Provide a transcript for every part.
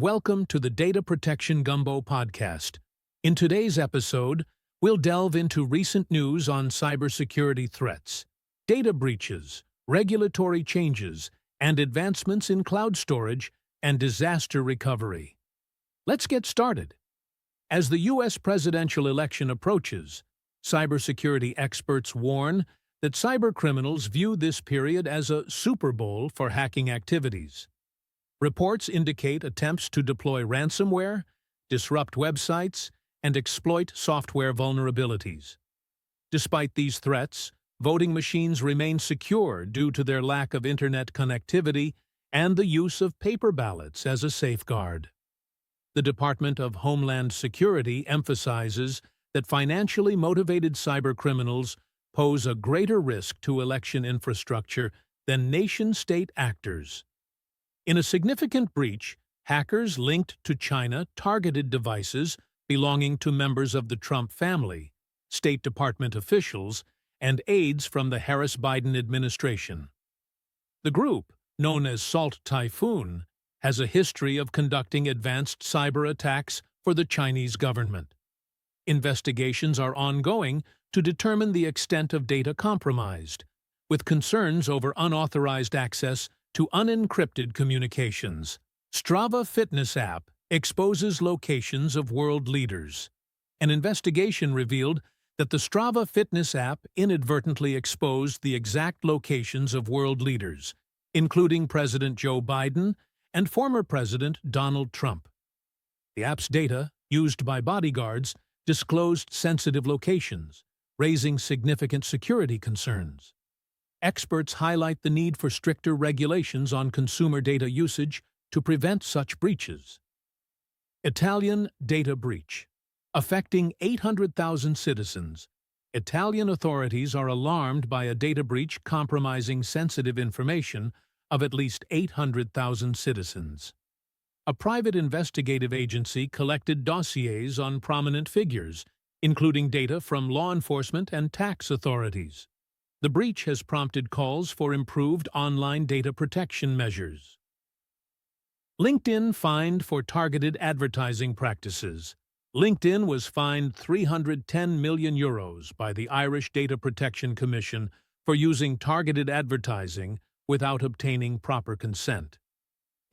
Welcome to the Data Protection Gumbo podcast. In today's episode, we'll delve into recent news on cybersecurity threats, data breaches, regulatory changes, and advancements in cloud storage and disaster recovery. Let's get started. As the U.S. presidential election approaches, cybersecurity experts warn that cybercriminals view this period as a Super Bowl for hacking activities. Reports indicate attempts to deploy ransomware, disrupt websites, and exploit software vulnerabilities. Despite these threats, voting machines remain secure due to their lack of internet connectivity and the use of paper ballots as a safeguard. The Department of Homeland Security emphasizes that financially motivated cybercriminals pose a greater risk to election infrastructure than nation-state actors. In a significant breach, hackers linked to China targeted devices belonging to members of the Trump family, State Department officials, and aides from the Harris-Biden administration. The group, known as Salt Typhoon, has a history of conducting advanced cyber attacks for the Chinese government. Investigations are ongoing to determine the extent of data compromised, with concerns over unauthorized access to unencrypted communications. Strava fitness app exposes locations of world leaders. An investigation revealed that the Strava fitness app inadvertently exposed the exact locations of world leaders, including President Joe Biden and former President Donald Trump. The app's data, used by bodyguards, disclosed sensitive locations, raising significant security concerns. Experts highlight the need for stricter regulations on consumer data usage to prevent such breaches. Italian data breach. Affecting 800,000 citizens, Italian authorities are alarmed by a data breach compromising sensitive information of at least 800,000 citizens. A private investigative agency collected dossiers on prominent figures, including data from law enforcement and tax authorities. The breach has prompted calls for improved online data protection measures. LinkedIn fined for targeted advertising practices. LinkedIn was fined €310 million by the Irish Data Protection Commission for using targeted advertising without obtaining proper consent.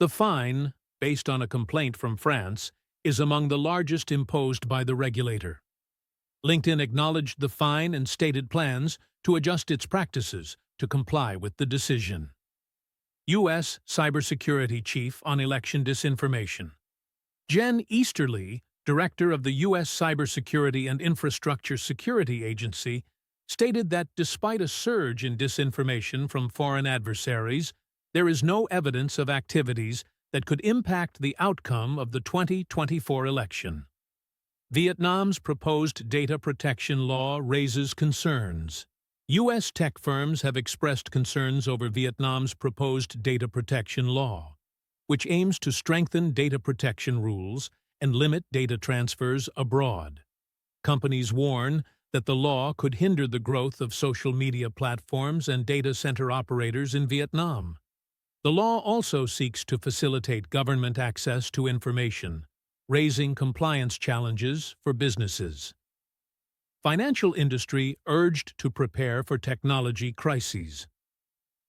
The fine, based on a complaint from France, is among the largest imposed by the regulator. LinkedIn acknowledged the fine and stated plans to adjust its practices to comply with the decision. U.S. Cybersecurity Chief on Election Disinformation. Jen Easterly, director of the U.S. Cybersecurity and Infrastructure Security Agency, stated that despite a surge in disinformation from foreign adversaries, there is no evidence of activities that could impact the outcome of the 2024 election. Vietnam's proposed data protection law raises concerns. U.S. tech firms have expressed concerns over Vietnam's proposed data protection law, which aims to strengthen data protection rules and limit data transfers abroad. Companies warn that the law could hinder the growth of social media platforms and data center operators in Vietnam. The law also seeks to facilitate government access to information, raising compliance challenges for businesses. Financial industry urged to prepare for technology crises.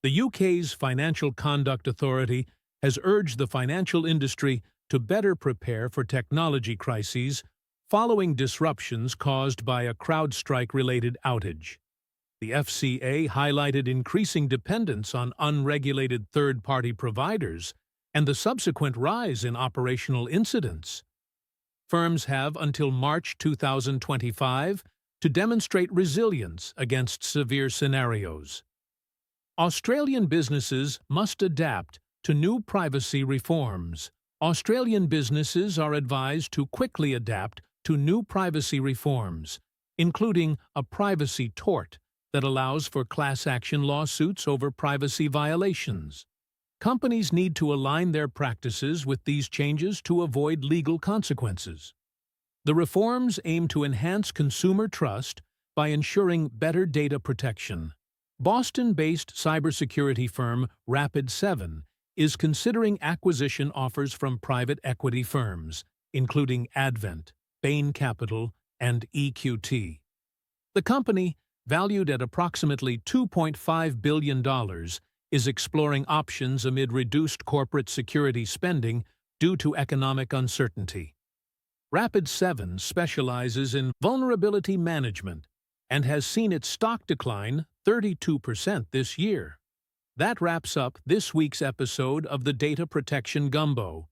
The UK's Financial Conduct Authority has urged the financial industry to better prepare for technology crises following disruptions caused by a CrowdStrike-related outage. The FCA highlighted increasing dependence on unregulated third-party providers and the subsequent rise in operational incidents. Firms have until March 2025 to demonstrate resilience against severe scenarios. Australian businesses must adapt to new privacy reforms. Australian businesses are advised to quickly adapt to new privacy reforms, including a privacy tort that allows for class action lawsuits over privacy violations. Companies need to align their practices with these changes to avoid legal consequences. The reforms aim to enhance consumer trust by ensuring better data protection. Boston-based cybersecurity firm Rapid7 is considering acquisition offers from private equity firms, including Advent, Bain Capital, and EQT. The company, valued at approximately $2.5 billion, is exploring options amid reduced corporate security spending due to economic uncertainty. Rapid7 specializes in vulnerability management and has seen its stock decline 32% this year. That wraps up this week's episode of the Data Protection Gumbo.